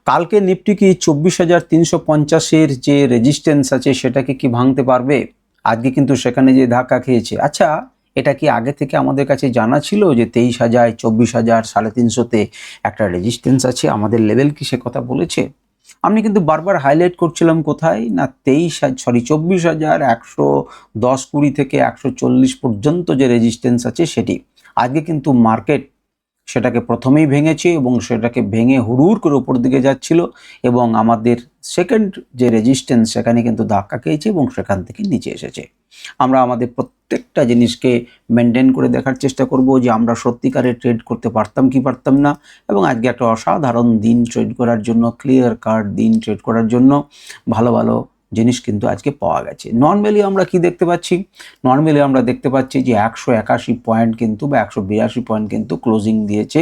কালকে নিফটি কি 24,350-এর যে রেজিস্ট্যান্স আছে সেটাকে কি ভাঙতে পারবে? আজকে কিন্তু সেখানে যে ধাক্কা খেয়েছে। আচ্ছা, এটা কি আগে থেকে আমাদের কাছে জানা ছিল যে 23,000, 24,000, 350-তে একটা রেজিস্ট্যান্স আছে, আমাদের লেভেল কি সে কথা বলেছে? আমি কিন্তু বারবার হাইলাইট করছিলাম কোথায় না 24,110-20 থেকে 140 পর্যন্ত যে রেজিস্ট্যান্স আছে সেটি। আজকে কিন্তু মার্কেট সেটাকে প্রথমেই ভেঙেছে এবং সেটাকে ভেঙে হুড়ুর করে উপর দিকে যাচ্ছিল এবং আমাদের সেকেন্ড যে রেজিস্ট্যান্স সেখানে কিন্তু ধাক্কা খেয়েছে এবং সেখান থেকে নিচে এসেছে। আমরা আমাদের প্রত্যেকটা জিনিসকে মেনটেন করে দেখার চেষ্টা করব যে আমরা সত্যিকারে ট্রেড করতে পারতাম কি পারতাম না, এবং আজকে একটা অসাধারণ দিন ট্রেড করার জন্য, ক্লিয়ার কাট দিন ট্রেড করার জন্য ভালো ভালো জিনিস কিন্তু আজকে পাওয়া গেছে। নর্মালি আমরা কি দেখতে পাচ্ছি? নর্মালি আমরা দেখতে পাচ্ছি যে 181 পয়েন্ট কিন্তু বা 182 পয়েন্ট কিন্তু ক্লোজিং দিয়েছে।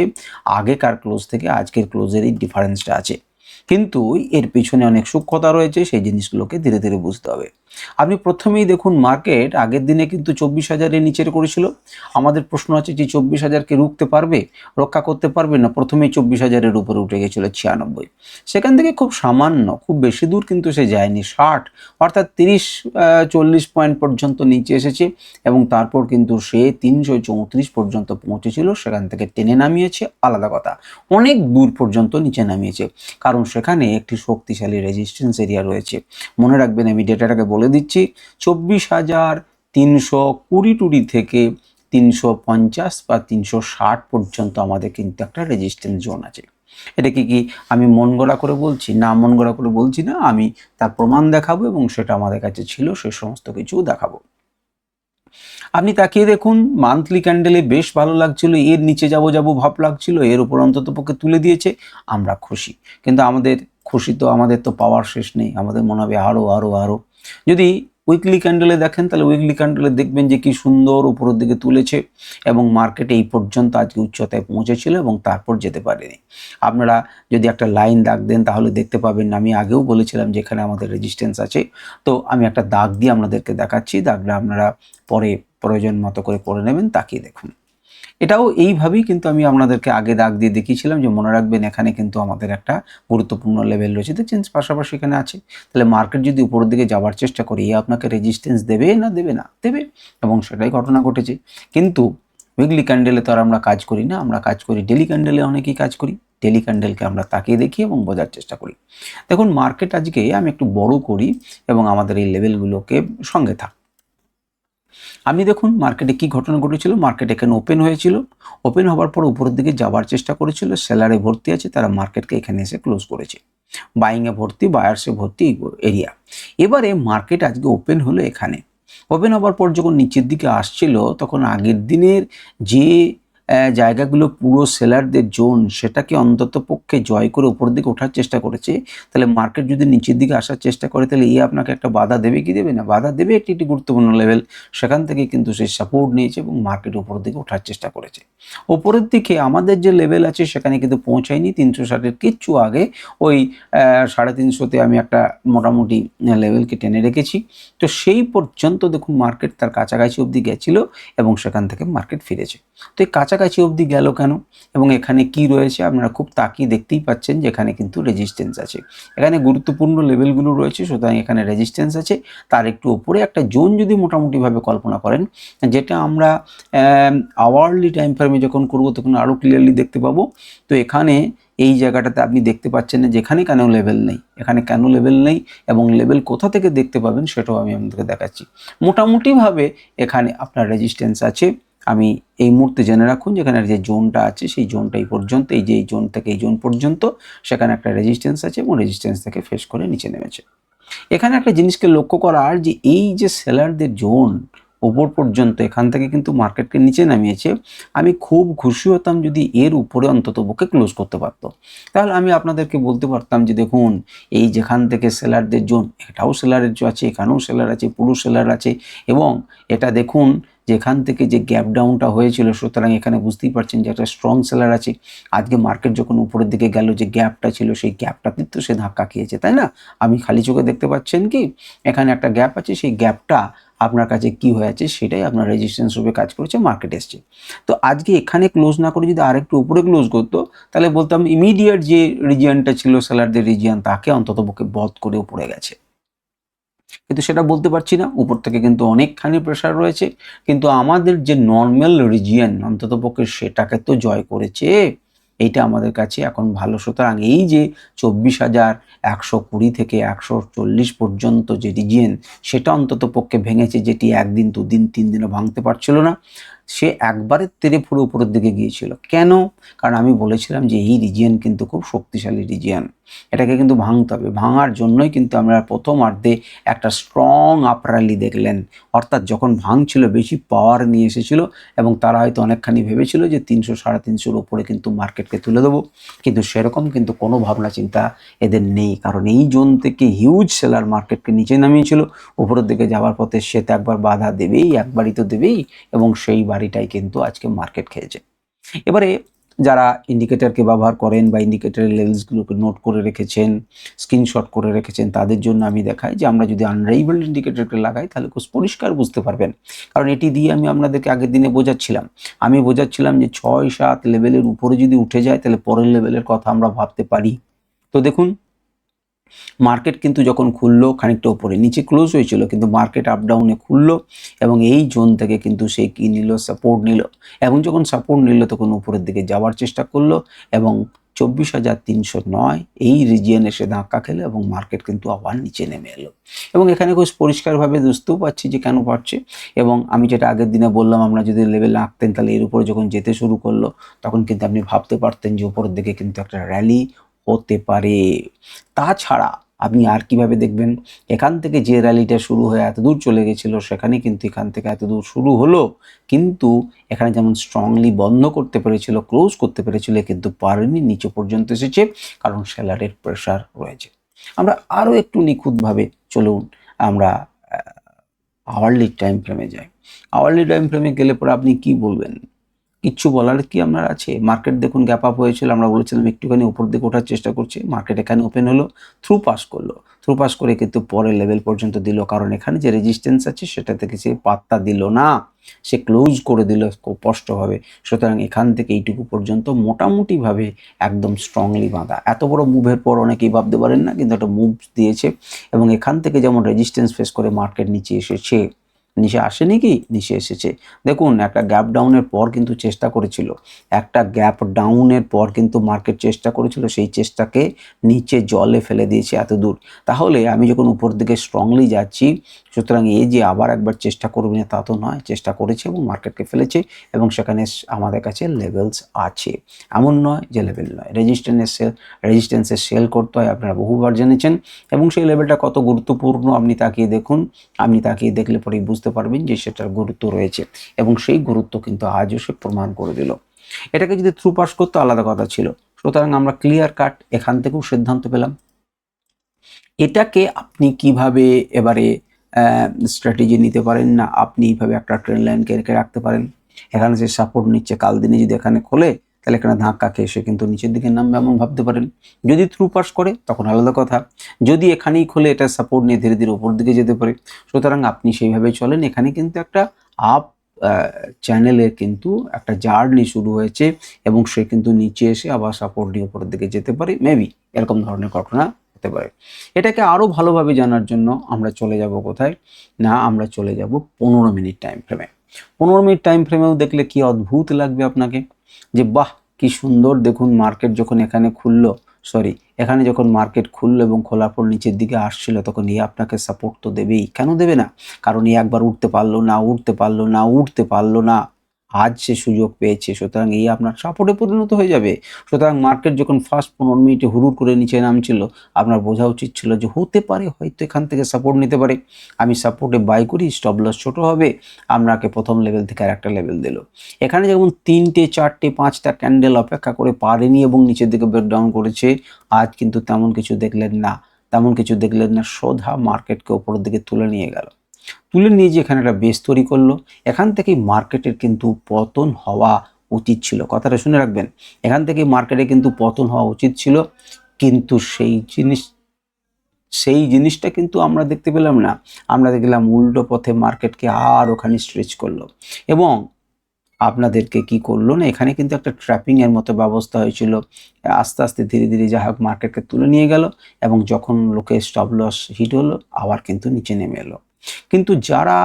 আগেকার ক্লোজ থেকে আজকের ক্লোজের এই ডিফারেন্সটা আছে, কিন্তু এর পিছনে অনেক সূক্ষ্মতা রয়েছে, সেই জিনিসগুলোকে ধীরে ধীরে বুঝতে হবে। আপনি প্রথমেই দেখুন মার্কেট আগের দিনে কিন্তু 24,000-এর নিচের করেছিল। আমাদের প্রশ্ন আছে যে 24,000-কে রুখতে পারবে, রক্ষা করতে পারবে না? প্রথমেই 24,000-এর উপরে উঠে গেছিল 96। সেখান থেকে খুব সামান্য, খুব বেশি দূর কিন্তু সে যায়নি, 60 অর্থাৎ 30-40 পয়েন্ট পর্যন্ত নিচে এসেছে এবং তারপর কিন্তু সে 334 পর্যন্ত পৌঁছেছিল, সেখান থেকে টেনে নামিয়েছে, আলাদা কথা। অনেক দূর পর্যন্ত নিচে নামিয়েছে, কারণ সেখানে একটি শক্তিশালী রেজিস্ট্যান্স এরিয়া রয়েছে। মনে রাখবেন, আমি ডেটাটাকে বলে দিচ্ছি, 24,320 থেকে 350 বা 360 পর্যন্ত আমাদের কিন্তু একটা রেজিস্ট্যান্স জোন আছে। এটা কি আমি মন গড়া করে বলছি? না, মন গড়া করে বলছি না, আমি তার প্রমাণ দেখাবো এবং সেটা আমাদের কাছে ছিল, সে সমস্ত কিছু দেখাবো। আপনি তাকিয়ে দেখুন, মান্থলি ক্যান্ডেলে বেশ ভালো লাগছিল, এর নিচে যাবো ভাব লাগছিল, এর উপর অন্ততপক্ষে তুলে দিয়েছে, আমরা খুশি। কিন্তু আমাদের তো পাওয়ার শেষ নেই, আমাদের মনে হবে আরও। যদি উইকলি ক্যান্ডেলে দেখেন, তাহলে উইকলি ক্যান্ডেলে দেখবেন যে কি সুন্দর উপরের দিকে তুলেছে এবং মার্কেট এই পর্যন্ত আজকে উচ্চতায় পৌঁছেছিল এবং তারপর যেতে পারেনি। আপনারা যদি একটা লাইন দাগ দেন তাহলে দেখতে পাবেন, আমি আগেও বলেছিলাম যেখানে আমাদের রেজিস্ট্যান্স আছে। তো আমি একটা দাগ দিয়ে আপনাদেরকে দেখাচ্ছি, দাগটা আপনারা পরে প্রয়োজন মতো করে পড়ে নেবেন, তাকিয়ে দেখুন। এটাও এইভাবেই কিন্তু আমি আপনাদেরকে আগে দাগ দিয়ে দেখিয়েছিলাম যে মনে রাখবেন এখানে কিন্তু আমাদের একটা গুরুত্বপূর্ণ লেভেল রয়েছে, দেখছেন পাশাপাশি এখানে আছে। তাহলে মার্কেট যদি উপরের দিকে যাওয়ার চেষ্টা করে, আপনাকে রেজিস্ট্যান্স দেবে না দেবে না? দেবে, এবং সেটাই ঘটনা ঘটেছে। কিন্তু উইকলি ক্যান্ডেলে তো আর আমরা কাজ করি না, আমরা কাজ করি ডেলি ক্যান্ডেলে, অনেকেই কাজ করি। ডেলি ক্যান্ডেলকে আমরা তাকিয়ে দেখি এবং বোঝার চেষ্টা করি। দেখুন মার্কেট আজকে আমি একটু বড় করি এবং আমাদের এই লেভেলগুলোকে সঙ্গে থাক। আপনি দেখুন মার্কেটে কি ঘটনা ঘটেছিল। মার্কেট এখানে ওপেন হয়েছিল, ওপেন হওয়ার পর উপরের দিকে যাওয়ার চেষ্টা করেছিল, সেলারে ভর্তি আছে, তারা মার্কেটকে এখানে এসে ক্লোজ করেছে। বাইংয়ে ভর্তি, বায়ার্সে ভর্তি এরিয়া। এবারে মার্কেট আজকে ওপেন হলো এখানে। ওপেন হওয়ার পর যখন নিচের দিকে আসছিল, তখন আগের দিনের যে জায়গাগুলো পুরো সেলারদের জোন, সেটাকে অন্তত পক্ষে জয় করে উপরের দিকে ওঠার চেষ্টা করেছে। তাহলে মার্কেট যদি নিচের দিকে আসার চেষ্টা করে, তাহলে আপনাকে একটা বাধা দেবে কি দেবে না? বাধা দেবে, একটি গুরুত্বপূর্ণ লেভেল। সেখান থেকে কিন্তু সে সাপোর্ট নিয়েছে এবং মার্কেট উপরের দিকে ওঠার চেষ্টা করেছে। উপরের দিকে আমাদের যে লেভেল আছে সেখানে কিন্তু পৌঁছায়নি, 360-এর কিচ্ছু আগে ওই 350-তে আমি একটা মোটামুটি লেভেলকে টেনে রেখেছি। তো সেই পর্যন্ত দেখুন মার্কেট তার কাছাকাছি অবধি গেছিল এবং সেখান থেকে মার্কেট ফিরেছে। তো এই কাছাকাছি অবধি গেল কেন? এবং এখানে কি রয়েছে আপনারা খুব তাকিয়ে দেখতেই পাচ্ছেন যে এখানে কিন্তু রেজিস্ট্যান্স আছে, এখানে গুরুত্বপূর্ণ লেভেলগুলো রয়েছে, সুতরাং এখানে রেজিস্ট্যান্স আছে। তার একটু উপরে একটা জোন যদি মোটামুটিভাবে কল্পনা করেন, যেটা আমরা আওয়ারলি টাইম ফ্রেমে যখন করব তখন আরও ক্লিয়ারলি দেখতে পাবো। তো এখানে এই জায়গাটাতে আপনি দেখতে পাচ্ছেন না যেখানে কেন লেভেল নেই, এখানে কেন লেভেল নেই এবং লেভেল কোথা থেকে দেখতে পাবেন সেটাও আমি আপনাদেরকে দেখাচ্ছি। মোটামুটিভাবে এখানে আপনার রেজিস্ট্যান্স আছে। আমি এই মুহূর্তে জেনে রাখুন যেখানে যে জোনটা আছে সেই জোনটা এই পর্যন্ত, এই যে এই জোন থেকে এই জোন পর্যন্ত সেখানে একটা রেজিস্ট্যান্স আছে এবং রেজিস্ট্যান্স থেকে ফেস করে নিচে নেমেছে। এখানে একটা জিনিসকে লক্ষ্য করার, যে এই যে সেলারদের জোন ওপর পর্যন্ত, এখান থেকে কিন্তু মার্কেটকে নিচে নামিয়েছে। আমি খুব খুশি হতাম যদি এর উপরে অন্ততপক্ষে ক্লোজ করতে পারতো, তাহলে আমি আপনাদেরকে বলতে পারতাম যে দেখুন এই যেখান থেকে সেলারদের জোন, এটাও সেলারের আছে, এখানেও সেলার আছে, পুরো সেলার আছে, এবং এটা দেখুন যেখান থেকে যে গ্যাপ ডাউনটা হয়েছিল, সুতরাং এখানে বুঝতেই পারছেন যে একটা স্ট্রং সেলার আছে। আজকে মার্কেট যখন উপরের দিকে গেল, যে গ্যাপটা ছিল সেই গ্যাপটাতে তো সে ধাক্কা খেয়েছে, তাই না? আমি খালি চোখে দেখতে পাচ্ছেন কি এখানে একটা গ্যাপ আছে, সেই গ্যাপটা আপনার কাছে কি হয়ে আছে সেটাই আপনার রেজিস্ট্যান্স রূপে কাজ করেছে, মার্কেট এসছে। তো আজকে এখানে ক্লোজ না করে যদি আরেকটু উপরে ক্লোজ করতো, তাহলে বলতাম ইমিডিয়েট যে রিজিয়নটা ছিল সেলারদের রিজিয়ন, তাকে অন্তত পক্ষে বধ করে উপরে গেছে। কিন্তু সেটা বলতে পারছি না, উপর থেকে কিন্তু অনেকখানি প্রেশার রয়েছে, কিন্তু আমাদের যে নর্মাল রিজিয়ন অন্ততপক্ষে সেটাকে তো জয় করেছে। এইটা আমাদের কাছে এখন ভালো। সুতরাং এই যে 24,120 থেকে 140 পর্যন্ত যে রিজিয়ন, সেটা অন্ততপক্ষে ভেঙেছে, যেটি একদিন, দুদিন, 3 দিনও ভাঙতে পারছিল না। সে একবারের তেরে পুরো উপরের দিকে গিয়েছিল। কেন? কারণ আমি বলেছিলাম যে এই রিজিয়ন কিন্তু খুব শক্তিশালী রিজিয়ন, এটাকে কিন্তু ভাঙতে হবে। ভাঙার জন্যই কিন্তু আমরা প্রথমার্ধে একটা স্ট্রং আপ র্যালি দেখলেন। অর্থাৎ যখন ভাঙছিল বেশি পাওয়ার নিয়ে এসেছিল, এবং তারা হয়তো অনেকখানি ভেবেছিল যে 300 350-র উপরে কিন্তু মার্কেটকে তুলে দেবো, কিন্তু সেরকম কিন্তু কোনো ভাবনা চিন্তা এদের নেই। কারণ এই জোন থেকে হিউজ সেলার মার্কেটকে নিচে নামিয়েছিল, উপরের দিকে যাওয়ার পথে সে তো একবার বাধা দেবেই, একবারই তো দেবেই, এবং সেই বাড়িটাই কিন্তু আজকে মার্কেট খেয়েছে। এবারে যারা ইন্ডিকেটরকে ব্যবহার করেন বা ইন্ডিকেটরের লেভেলসগুলোকে নোট করে রেখেছেন, স্ক্রিনশট করে রেখেছেন, তাদের জন্য আমি দেখাই যে আমরা যদি আনরাইভেলড ইন্ডিকেটরকে লাগাই তাহলে খুব পরিষ্কার বুঝতে পারবেন। কারণ এটি দিয়ে আমি আপনাদেরকে আগের দিনে বোঝাচ্ছিলাম, যে 6-7 লেভেলের উপরে যদি উঠে যায় তাহলে পরের লেভেলের কথা আমরা ভাবতে পারি। তো দেখুন, মার্কেট কিন্তু যখন খুললো খানিকটা উপরে, নিচে ক্লোজ হয়েছিল, কিন্তু মার্কেট আপ ডাউনে খুললো, এবং এই জোন থেকে কিন্তু সে কি নিল, সাপোর্ট নিল, এবং যখন সাপোর্ট নিল তখন উপরের দিকে যাওয়ার চেষ্টা করলো, এবং 24,309 এই রিজিয়নে এসে ধাক্কা খেলো, এবং মার্কেট কিন্তু আবার নিচে নেমে এলো। এবং এখানে খুব পরিষ্কারভাবে বুঝতেও পারছি যে কেন পারছে। এবং আমি যেটা আগের দিনে বললাম, আমরা যদি লেভেল আঁকতেন তাহলে এর উপরে যখন যেতে শুরু করলো, তখন কিন্তু আপনি ভাবতে পারতেন যে উপরের দিকে কিন্তু একটা র্যালি হতে পারে। তাছাড়া আপনি আর কিভাবে দেখবেন, এখান থেকে যে র্যালিটা শুরু হয়ে এত দূর চলে গেছিল, সেখানে কিন্তু এখান থেকে এত দূর শুরু হলো, কিন্তু এখানে যেমন স্ট্রংলি বন্ধ করতে পেরেছিল, ক্লোজ করতে পেরেছিল, কিন্তু পারেনি, নিচে পর্যন্ত এসেছে, কারণ সেলারের প্রেশার রয়েছে। আমরা আরও একটু নিখুঁতভাবে চলুন আমরা আওয়ারলি টাইম ফ্রেমে যাই। আওয়ারলি টাইম ফ্রেমে গেলে পরে আপনি কি বলবেন? কিচ্ছু বলার কি আপনার আছে? মার্কেট দেখুন গ্যাপ আপ হয়েছিল, আমরা বলেছিলাম একটুখানি উপর দিকে ওঠার চেষ্টা করছে, মার্কেট এখানে ওপেন হলো, থ্রু পাস করলো, থ্রু পাস করে কিন্তু পরের লেভেল পর্যন্ত দিল, কারণ এখানে যে রেজিস্ট্যান্স আছে সেটা থেকে সে পাত্তা দিল না, সে ক্লোজ করে দিল স্পষ্টভাবে। সুতরাং এখান থেকে এইটুকু পর্যন্ত মোটামুটিভাবে একদম স্ট্রংলি বাঁধা। এত বড় মুভের পর অনেকেই ভাবতে পারেন না, কিন্তু একটা মুভ দিয়েছে, এবং এখান থেকে যেমন রেজিস্ট্যান্স ফেস করে মার্কেট নিচে এসেছে, নিচে আসেনি কি, নিচে এসেছে। দেখুন, একটা গ্যাপ ডাউনের পর কিন্তু চেষ্টা করেছিল, একটা গ্যাপ ডাউনের পর কিন্তু মার্কেট চেষ্টা করেছিল, সেই চেষ্টাকে নিচে জলে ফেলে দিয়েছে এত দূর। তাহলে আমি যখন উপর দিকে স্ট্রংলি যাচ্ছি, সুতরাং এই যে আবার একবার চেষ্টা করবে না তা তো নয়, চেষ্টা করেছে এবং মার্কেটকে ফেলেছে, এবং সেখানে আমাদের কাছে লেভেলস আছে, এমন নয় যে লেভেল নয়। রেজিস্ট্যান্সের সেল করতে হয়, আপনারা বহুবার জেনেছেন, এবং সেই লেভেলটা কত গুরুত্বপূর্ণ আপনি তাকিয়ে দেখুন। আপনি তাকিয়ে দেখলে পরেই বুঝতে পারবেন যে সেটার গুরুত্ব রয়েছে, এবং সেই গুরুত্ব কিন্তু আজও সে প্রমাণ করে দিল। এটাকে যদি থ্রু পাস করতে আলাদা কথা ছিল। সুতরাং আমরা ক্লিয়ার কাট এখান থেকেও সিদ্ধান্ত পেলাম। এটাকে আপনি কিভাবে এবারে স্ট্র্যাটেজি নিতে পারেন না, আপনি এইভাবে একটা ট্রেন লাইনকে রেখে রাখতে পারেন। এখানে যে সাপোর্ট নিচ্ছে, কাল দিনে যদি এখানে খোলে তাহলে এখানে ধাক্কা খেয়ে সে কিন্তু নিচের দিকে নামবে, এমন ভাবতে পারেন। যদি থ্রু পাস করে তখন আলাদা কথা, যদি এখানেই খোলে এটা সাপোর্ট নিয়ে ধীরে ধীরে উপর দিকে যেতে পারে। সুতরাং আপনি সেইভাবে চলেন। এখানে কিন্তু একটা আপ চ্যানেলের কিন্তু একটা জার্নি শুরু হয়েছে, এবং সে কিন্তু নিচে এসে আবার সাপোর্ট নিয়ে উপরের দিকে যেতে পারে, মেবি এরকম ধরনের ঘটনা হতে পারে। এটাকে আরও ভালোভাবে জানার জন্য আমরা চলে যাব কোথায় না, আমরা চলে যাব 15 মিনিট টাইম ফ্রেমে। 15 মিনিট টাইম ফ্রেমেও দেখলে কি অদ্ভুত লাগবে আপনাকে, যে বাহ কি সুন্দর। দেখুন, মার্কেট যখন এখানে খুললো, এখানে যখন মার্কেট খুললো এবং খোলার পর নিচের দিকে আসছিল, তখন এই আপনাকে সাপোর্ট তো দেবেই, কেন দেবে না? কারণ এই একবার উঠতে পারলো না, আজ সে সুযোগ পেয়েছে, সুতরাং এই আপনার সাপোর্টে পরিণত হয়ে যাবে। সুতরাং মার্কেট যখন ফার্স্ট 15 মিনিটে হুড়ুর করে নিচে নামছিল, আপনার বোঝা উচিত ছিল যে হতে পারে হয়তো এখান থেকে সাপোর্ট নিতে পারে, আমি সাপোর্টে বাই করি, স্টপ লস ছোট হবে, আপনাকে প্রথম লেভেল থেকে আর একটা লেভেল দিল। এখানে যেমন 3টে 4টে 5টা ক্যান্ডেল অপেক্ষা করে পারেনি এবং নিচের দিকে ব্রেকডাউন করেছে, আজ কিন্তু তেমন কিছু দেখলেন না, সোজা মার্কেটকে উপরের দিকে তুলে নিয়ে গেল। তুলে নিয়ে যে এখানে একটা বেস তৈরি করলো, এখান থেকেই মার্কেটের কিন্তু পতন হওয়া উচিত ছিল। কথাটা শুনে রাখবেন, এখান থেকেই মার্কেটে কিন্তু পতন হওয়া উচিত ছিল, কিন্তু সেই জিনিসটা কিন্তু আমরা দেখতে পেলাম না। আমরা দেখলাম উল্টো পথে মার্কেটকে আর ওখানে স্ট্রেচ করলো এবং আপনাদেরকে কি করলো না, এখানে কিন্তু একটা ট্র্যাপিং এর মতো ব্যবস্থা হয়েছিল। আস্তে আস্তে ধীরে ধীরে যা হোক মার্কেটকে তুলে নিয়ে গেল এবং যখন লোকে স্টপ লস হিট হলো আবার কিন্তু নিচে নেমে এলো। কিন্তু যারা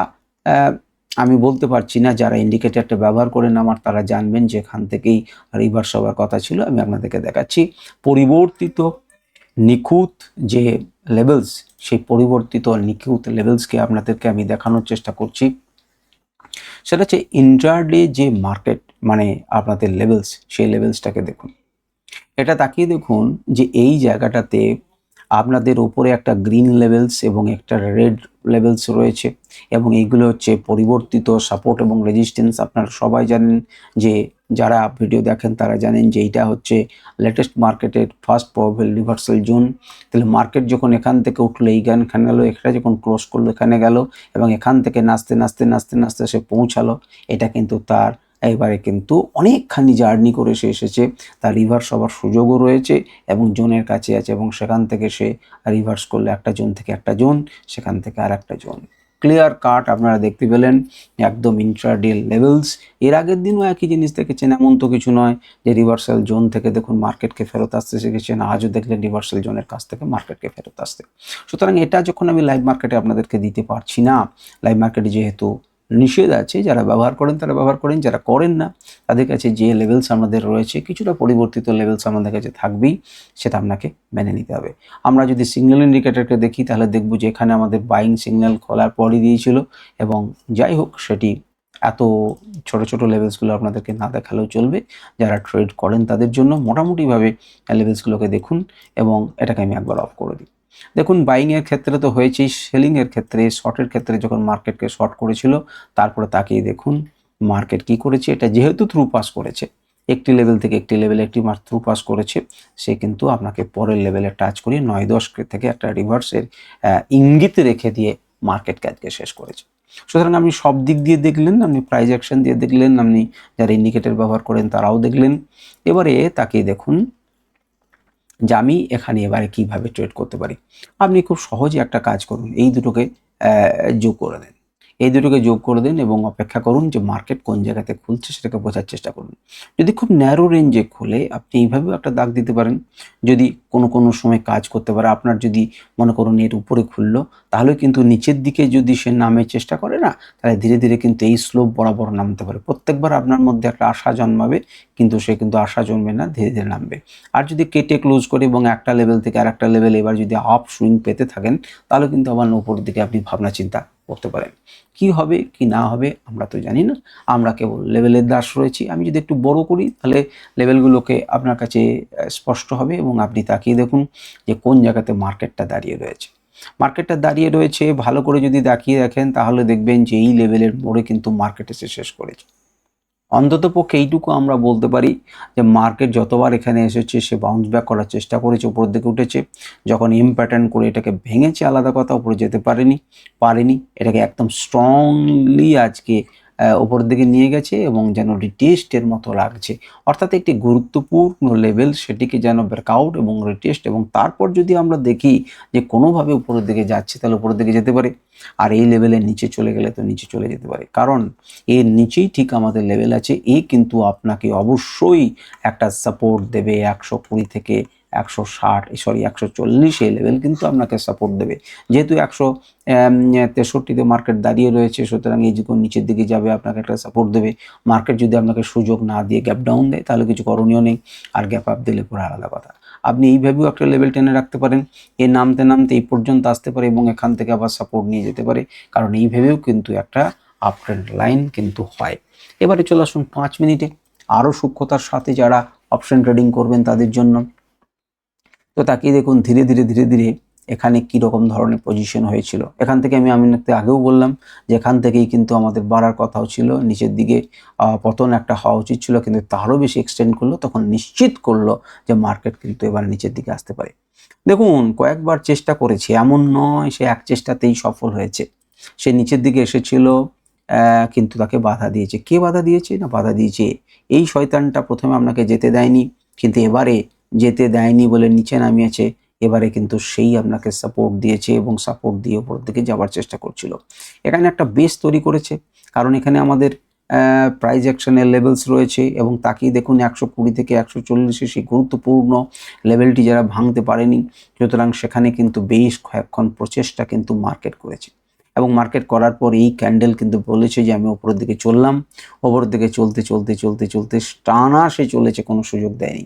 আমি বলতে পারছি না, যারা ইন্ডিকেটরটা ব্যবহার করেন আমার, তারা জানবেন যে এখান থেকেই রিভার্স হওয়ার কথা ছিল। আমি আপনাদেরকে দেখাচ্ছি পরিবর্তিত নিখুঁত যে লেভেলস, সেই পরিবর্তিত নিখুঁত লেভেলসকে আপনাদেরকে আমি দেখানোর চেষ্টা করছি। সেটা হচ্ছে ইন্ট্রাডে যে মার্কেট মানে আপনাদের লেভেলস, সেই লেভেলসটাকে দেখুন। এটা তাকিয়ে দেখুন যে এই জায়গাটাতে আপনাদের উপরে একটা গ্রিন লেভেলস এবং একটা রেড লেভেলস রয়েছে এবং এইগুলো হচ্ছে পরিবর্তিত সাপোর্ট এবং রেজিস্ট্যান্স। আপনারা সবাই জানেন, যে যারা ভিডিও দেখেন তারা জানেন যে এইটা হচ্ছে লেটেস্ট মার্কেটের ফার্স্ট প্রবাবল রিভার্সাল জোন। তাহলে মার্কেট যখন এখান থেকে উঠলো, এইখানে গেলো, এটা যখন ক্রস করলো এখানে গেল এবং এখান থেকে নাচতে নাচতে নাচতে নাচতে সে পৌঁছালো। এটা কিন্তু তার এবারে কিন্তু অনেকখানি জার্নি করে সে এসেছে, তার রিভার্স হওয়ার সুযোগও রয়েছে এবং জোনের কাছে আছে এবং সেখান থেকে সে রিভার্স করলে একটা জোন থেকে একটা জোন, সেখান থেকে আর একটা জোন। ক্লিয়ার কাট আপনারা দেখতে পেলেন একদম ইন্ট্রাডে লেভেলস। এর আগের দিনও একই জিনিস দেখেছেন, এমন তো কিছু নয় যে রিভার্সাল জোন থেকে দেখুন মার্কেটকে ফেরত আসতে শিখেছেন। আজও দেখলেন রিভার্সাল জোনের কাছ থেকে মার্কেটকে ফেরত আসতে। সুতরাং এটা যখন আমি লাইভ মার্কেটে আপনাদেরকে দিতে পারছি না, লাইভ মার্কেটে যেহেতু নিষেধ আছে, যারা ব্যবহার করেন তারা ব্যবহার করেন, যারা করেন না তাদের কাছে যে লেভেলস আমাদের রয়েছে, কিছুটা পরিবর্তিত লেভেলস আমাদের কাছে থাকবেই, সেটা আপনাকে মেনে নিতে হবে। আমরা যদি সিগন্যাল ইন্ডিকেটরকে দেখি তাহলে দেখব যে এখানে আমাদের বাইং সিগন্যাল খোলার পরই দিয়েছিল এবং যাই হোক সেটি এত ছোট ছোট লেভেলসগুলো আপনাদেরকে না দেখালেও চলবে। যারা ট্রেড করেন তাদের জন্য মোটামুটিভাবে লেভেলসগুলোকে দেখুন এবং এটাকে আমি একবার অফ করে দিই। দেখুন বাইংয়ের ক্ষেত্রে তো হয়েছেই, সেলিংয়ের ক্ষেত্রে, শর্টের ক্ষেত্রে যখন মার্কেটকে শর্ট করেছিল তারপরে তাকিয়ে দেখুন মার্কেট কি করেছে। এটা যেহেতু থ্রু পাস করেছে, একটি লেভেল থেকে একটি লেভেলে একটি থ্রু পাস করেছে, সে কিন্তু আপনাকে পরের লেভেলে টাচ করিয়ে 9-10 থেকে একটা রিভার্সের ইঙ্গিত রেখে দিয়ে মার্কেটকে আজকে শেষ করেছে। সুতরাং আপনি সব দিক দিয়ে দেখলেন, আপনি প্রাইস অ্যাকশন দিয়ে দেখলেন, আপনি যারা ইন্ডিকেটর ব্যবহার করেন তারাও দেখলেন। এবারে তাকিয়ে দেখুন যে আমি এখানে এবারে কিভাবে ট্রেড করতে পারি। আপনি খুব সহজে একটা কাজ করুন, এই দুটোকে যোগ করে দেন, এই দুটোকে যোগ করে দিন এবং অপেক্ষা করুন যে মার্কেট কোন জায়গাতে খুলছে সেটাকে বোঝার চেষ্টা করুন। যদি খুব ন্যারো রেঞ্জে খোলে আপনি এইভাবেও একটা দাগ দিতে পারেন, যদি কোনো সময় কাজ করতে পারে। আপনার যদি মনে করুন এর উপরে খুললো, তাহলে কিন্তু নিচের দিকে যদি সে নামের চেষ্টা করে না, তাহলে ধীরে ধীরে কিন্তু এই স্লোপ বরাবর নামতে পারে। প্রত্যেকবার আপনার মধ্যে একটা আশা জন্মাবে, কিন্তু সে কিন্তু আশা জন্মে না, ধীরে ধীরে নামবে। আর যদি কেটে ক্লোজ করে এবং একটা লেভেল থেকে আর একটা লেভেল এবার যদি আপ সুইং পেতে থাকেন, তাহলে কিন্তু আবার উপরের দিকে আপনি ভাবনা চিন্তা করতে পারেন। কি হবে কি না হবে আমরা তো জানি না, আমরা কেবল লেভেলের দাস রয়েছি। আমি যদি একটু বড় করি তাহলে লেভেলগুলোকে আপনার কাছে স্পষ্ট হবে এবং আপনি তাকিয়ে দেখুন যে কোন জায়গাতে মার্কেটটা দাঁড়িয়ে রয়েছে। মার্কেটটা দাঁড়িয়ে রয়েছে ভালো করে যদি তাকিয়ে দেখেন তাহলে দেখবেন যে এই লেভেলের মোড়ে কিন্তু মার্কেট এসে শেষ করেছে। অন্তত পক্ষে এইটুকু আমরা বলতে পারি যে মার্কেট যতবার এখানে এসেছে সে বাউন্স ব্যাক করার চেষ্টা করেছে, উপরের দিকে উঠেছে। যখন এম প্যাটার্ন করে এটাকে ভেঙেছে আলাদা কথা, উপরে যেতে পারেনি, এটাকে একদম স্ট্রংলি আজকে উপরের দিকে নিয়ে গেছে এবং যেন রিটেস্টের মতো লাগছে। অর্থাৎ একটি গুরুত্বপূর্ণ লেভেল সেটিকে যেন ব্রেকআউট এবং রিটেস্ট, এবং তারপর যদি আমরা দেখি যে কোনোভাবে উপরের দিকে যাচ্ছে তাহলে উপরের দিকে যেতে পারে, আর এই লেভেলের নিচে চলে গেলে তো নিচে চলে যেতে পারে। কারণ এর নিচেই ঠিক আমাদের লেভেল আছে। এ কিন্তু আপনাকে অবশ্যই একটা সাপোর্ট দেবে 120 থেকে 140 এই লেভেল কিন্তু আপনাকে সাপোর্ট দেবে। যেহেতু 163-তে মার্কেট দাঁড়িয়ে রয়েছে, সুতরাং এই যখন নিচের দিকে যাবে আপনাকে একটা সাপোর্ট দেবে। মার্কেট যদি আপনাকে সুযোগ না দিয়ে গ্যাপ ডাউন দেয় তাহলে কিছু করণীয় নেই, আর গ্যাপ আপ দিলে পুরো আলাদা কথা। আপনি এইভাবেও একটা লেভেল টেনে রাখতে পারেন, এ নামতে নামতে এই পর্যন্ত আসতে পারে এবং এখান থেকে আবার সাপোর্ট নিয়ে যেতে পারে, কারণ এইভাবেও কিন্তু একটা আপ ট্রেন্ড লাইন কিন্তু হয়। এবারে চলে আসুন 5 মিনিটে আরও সূক্ষ্মতার সাথে যারা অপশন ট্রেডিং করবেন তাদের জন্য। তো তাকিয়ে দেখুন ধীরে ধীরে ধীরে ধীরে এখানে কি রকম ধরনের পজিশন হয়েছিল। এখান থেকে আমি আগেও বললাম যে এখান থেকেই কিন্তু আমাদের বাড়ার কথাও ছিল, নিচের দিকে পতন একটা হওয়া উচিত ছিল, কিন্তু তারও বেশি এক্সটেন্ড করলো, তখন নিশ্চিত করলো যে মার্কেট কিন্তু এবার নিচের দিকে আসতে পারে। দেখুন কয়েকবার চেষ্টা করেছে, এমন নয় সে এক চেষ্টাতেই সফল হয়েছে। সে নিচের দিকে এসেছিল, কিন্তু তাকে বাধা দিয়েছে। কে বাধা দিয়েছে? না, বাধা দিয়েছে এই শয়তানটা। প্রথমে আপনাকে যেতে দেয়নি, কিন্তু এবারে যেতে দেয়নি বলে নিচে নামিয়েছে। এবারে কিন্তু সেই আপনাকে সাপোর্ট দিয়েছে এবং সাপোর্ট দিয়ে উপর দিকে যাওয়ার চেষ্টা করছিল। এখানে একটা বেস তৈরি করেছে, কারণ এখানে আমাদের প্রাইস অ্যাকশনের লেভেলস রয়েছে এবং তাকেই দেখুন 120 থেকে 140 সেই গুরুত্বপূর্ণ লেভেলটি যারা ভাঙতে পারেনি, সুতরাং সেখানে কিন্তু বেশ কয়েকক্ষণ প্রচেষ্টা কিন্তু মার্কেট করেছে এবং মার্কেট করার পর এই ক্যান্ডেল কিন্তু বলেছে যে আমি ওপরের দিকে চললাম। ওপরের দিকে চলতে চলতে চলতে চলতে টানা সে চলেছে, কোনো সুযোগ দেয়নি।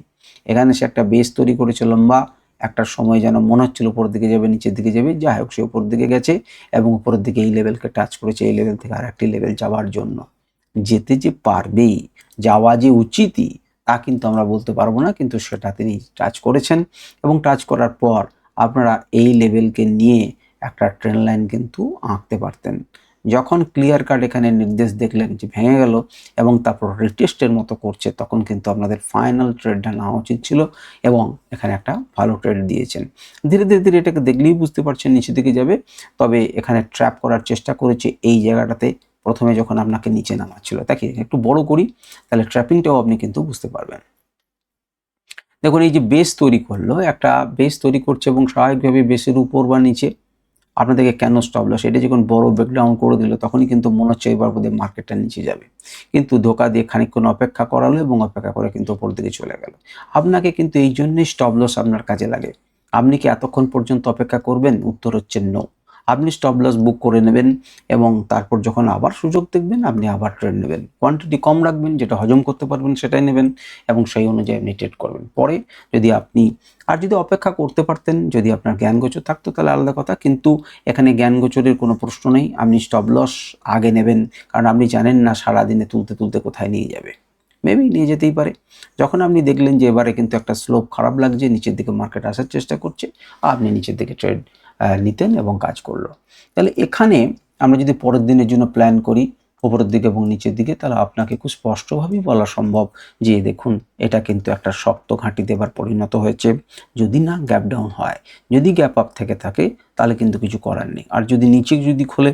এখানে সে একটা বেস তৈরি করেছে লম্বা, একটা সময় যেন মনে হচ্ছিল উপরের দিকে যাবে, নিচের দিকে যাবে, যাই হোক সে উপরের দিকে গেছে এবং উপরের দিকে এই লেভেলকে টাচ করেছে। এই লেভেল থেকে আর একটি লেভেল যাওয়ার জন্য যেতে যে পারবেই, যাওয়া যে উচিতই তা কিন্তু আমরা বলতে পারবো না, কিন্তু সেটা তিনি টাচ করেছেন এবং টাচ করার পর আপনারা এই লেভেলকে নিয়ে একটা ট্রেন্ড লাইন কিন্তু আঁকতে পারতেন। যখন ক্লিয়ার কাট এখানে নির্দেশ দেখলেন যে ভেঙে গেল এবং তারপর রিটেস্টের মতো করছে, তখন কিন্তু আপনাদের ফাইনাল ট্রেডটা নেওয়া উচিত ছিল এবং এখানে একটা ভালো ট্রেড দিয়েছেন। ধীরে ধীরে ধীরে এটাকে দেখলেই বুঝতে পারছেন নিচের দিকে যাবে, তবে এখানে ট্র্যাপ করার চেষ্টা করেছে এই জায়গাটাতে। প্রথমে যখন আপনাকে নিচে নামাচ্ছিল, তাকে একটু বড় করি তাহলে ট্র্যাপিংটাও আপনি কিন্তু বুঝতে পারবেন। দেখুন এই যে বেস তৈরি করলো, একটা বেস তৈরি করছে এবং স্বাভাবিকভাবে বেসের উপর বা নিচে আপনাদেরকে কেন স্টপ লস, এটা যখন বড় ব্রেকডাউন করে দিল তখনই কিন্তু মনে হচ্ছে এবার বোধহয় মার্কেটটা নিচে যাবে, কিন্তু ধোকা দিয়ে খানিকক্ষণ অপেক্ষা করালো এবং অপেক্ষা করে কিন্তু ওপর দিকে চলে গেল। আপনাকে কিন্তু এই জন্যই স্টপ লস আপনার কাজে লাগে। আপনি কি এতক্ষণ পর্যন্ত অপেক্ষা করবেন? উত্তর হচ্ছে নো। আপনি স্টপ লস বুক করে নেবেন এবং তারপর যখন আবার সুযোগ দেখবেন আপনি আবার ট্রেড নেবেন। কোয়ান্টিটি কম রাখবেন, যেটা হজম করতে পারবেন সেটাই নেবেন এবং সেই অনুযায়ী আপনি ট্রেড করবেন। পরে যদি আপনি যদি অপেক্ষা করতে পারতেন, যদি আপনার জ্ঞানগোচর থাকতো তাহলে আলাদা কথা, কিন্তু এখানে জ্ঞানগোচরের কোনো প্রশ্ন নেই। আপনি স্টপ লস আগে নেবেন, কারণ আপনি জানেন না সারাদিনে তুলতে তুলতে কোথায় নিয়ে যাবে। মেবি নিয়ে যেতেই পারে। যখন আপনি দেখলেন যে এবারে কিন্তু একটা স্লোপ খারাপ লাগছে, নিচের দিকে মার্কেট আসার চেষ্টা করছে, আপনি নিচের দিকে ট্রেড নিতেন এবং কাজ করলো। তাহলে এখানে আমরা যদি পরের দিনের জন্য প্ল্যান করি উপরের দিকে এবং নিচের দিকে, তাহলে আপনাকে খুব স্পষ্টভাবেই বলা সম্ভব যে দেখুন এটা কিন্তু একটা শক্ত ঘাঁটি দেবার পরিণত হয়েছে। যদি না গ্যাপ ডাউন হয়, যদি গ্যাপ আপ থেকে থাকে তাহলে কিন্তু কিছু করার নেই। আর যদি নিচে যদি খোলে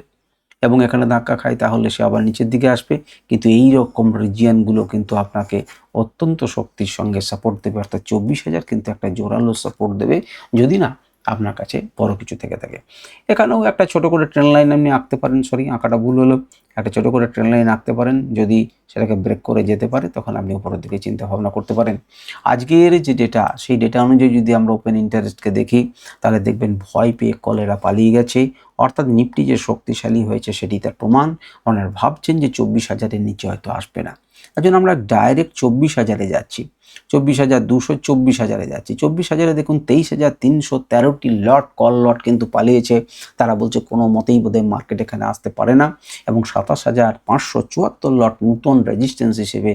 এবং এখানে ধাক্কা খায় তাহলে সে আবার নিচের দিকে আসবে, কিন্তু এই রকম রিজিয়নগুলো কিন্তু আপনাকে অত্যন্ত শক্তির সঙ্গে সাপোর্ট দেবে। অর্থাৎ 24,000 কিন্তু একটা জোরালো সাপোর্ট দেবে যদি না আপনার কাছে বড় কিছু থেকে থাকে। এখানেও একটা ছোট করে ট্রেন লাইন আপনি আঁকতে পারেন, সরি আঁকাটা ভুল হলো, একটা ছোট করে ট্রেন লাইন আঁকতে পারেন। যদি সেটাকে ব্রেক করে যেতে পারে তখন আপনি উপরের দিকে চিন্তা ভাবনা করতে পারেন। আজকের যে ডেটা, সেই ডেটা অনুযায়ী যদি আমরা ওপেন ইন্টারেস্টকে দেখি তাহলে দেখবেন ভয় পেয়ে কলেরা পালিয়ে গেছে। অর্থাৎ নিফটি যে শক্তিশালী হয়েছে সেটি তার প্রমাণ। ওনারা ভাবছেন যে 24,000-এর নিচে হয়তো আসবে না, তার জন্য আমরা ডাইরেক্ট 24,000-এ যাচ্ছি। 24,200, 24,000-এ যাচ্ছি। 24,000-এ দেখুন 23,313টি লট, কল লট কিন্তু পালিয়েছে। তারা বলছে কোনো মতেই বোধহয় মার্কেট এখানে আসতে পারে না এবং 27,574 লট নতুন রেজিস্ট্যান্স হিসেবে,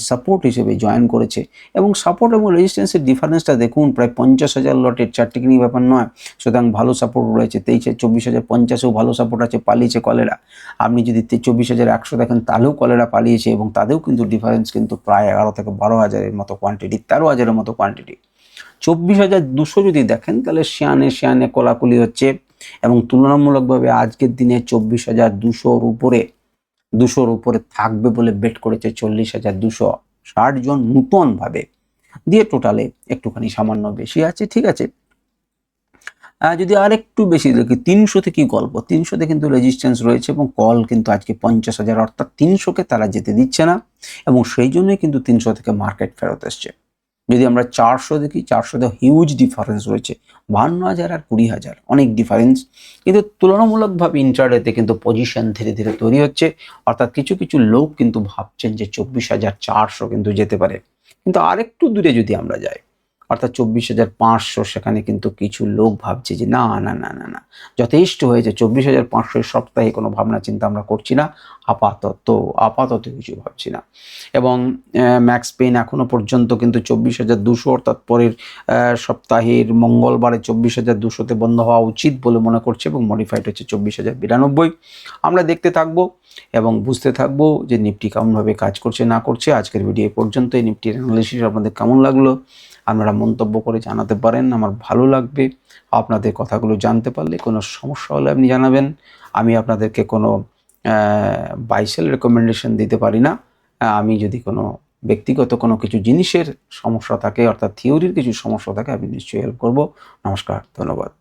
সাপোর্ট হিসেবে জয়েন করেছে। এবং সাপোর্ট এবং রেজিস্ট্যান্সের ডিফারেন্সটা দেখুন, প্রায় 50,000 লটের, চারটিখানি ব্যাপার নয়। সুতরাং ভালো সাপোর্ট রয়েছে। 24,050-এও ভালো সাপোর্ট আছে, পালিয়েছে কলেরা। আপনি যদি 24,100 দেখেন তাহলেও কলেরা পালিয়েছে এবং তাদেরও কিন্তু ডিফারেন্স কিন্তু প্রায় 11 থেকে 12,000-এর মতো কোয়ান্টিটি, 13,000-এর মতো কোয়ান্টিটি। 24,200 যদি দেখেন তাহলে শিয়ানে কোলাকুলি হচ্ছে এবং তুলনামূলকভাবে আজকের দিনে 24,200-র উপরে থাকবে বলে বেট করেছে 40,260 জন নূতনভাবে দিয়ে। টোটালে একটুখানি সামান্য বেশি আছে, ঠিক আছে। যদি আর একটু বেশি দেখি 300-তে কি গল্প, 300-তে কিন্তু রেজিস্ট্যান্স রয়েছে এবং কল কিন্তু আজকে 50,000, অর্থাৎ 300-কে তারা যেতে দিচ্ছে না এবং সেই জন্যই কিন্তু 300 থেকে মার্কেট ফেরত এসছে। যদি আমরা 400 দেখি, 400-তে হিউজ ডিফারেন্স রয়েছে, 52,000 আর 20,000, অনেক ডিফারেন্স। কিন্তু তুলনামূলকভাবে ইন্ট্রাডেতে কিন্তু পজিশন ধীরে ধীরে তৈরি হচ্ছে, অর্থাৎ কিছু কিছু লোক কিন্তু ভাবছেন যে 24,400 কিন্তু যেতে পারে। কিন্তু আরেকটু দূরে যদি আমরা যাই, অর্থাৎ 24,500, সেখানে কিন্তু কিছু লোক ভাবছে যে না না না না না যথেষ্ট হয়েছে, 24,500 সপ্তাহে কোনো ভাবনা চিন্তা আমরা করছি না, আপাতত কিছু ভাবছি না। এবং ম্যাক্স পেইন এখনো পর্যন্ত কিন্তু 24,200, অর্থাৎ পরের সপ্তাহের মঙ্গলবারে 24,200-তে বন্ধ হওয়া উচিত বলে মনে করছে এবং মডিফাইড হচ্ছে 24,092। আমরা দেখতে থাকবো এবং বুঝতে থাকবো যে নিফটি কেমনভাবে কাজ করছে না করছে। আজকের ভিডিও পর্যন্ত। এই নিফটির অ্যানালিসিস আপনাদের কেমন লাগলো আপনারা মন্তব্য করে জানাতে পারেন, আমার ভালো লাগবে। আপনাদের কথাগুলো জানতে পারলে কোনো সমস্যা হলে আপনি জানাবেন। আমি আপনাদেরকে কোনো বাইসেল রেকমেন্ডেশন দিতে পারি না। আমি যদি কোনো ব্যক্তিগত কোনো কিছু জিনিসের সমস্যা থাকে, অর্থাৎ থিওরির কিছু সমস্যা থাকে, আমি নিশ্চয়ই হেল্প করব। নমস্কার, ধন্যবাদ।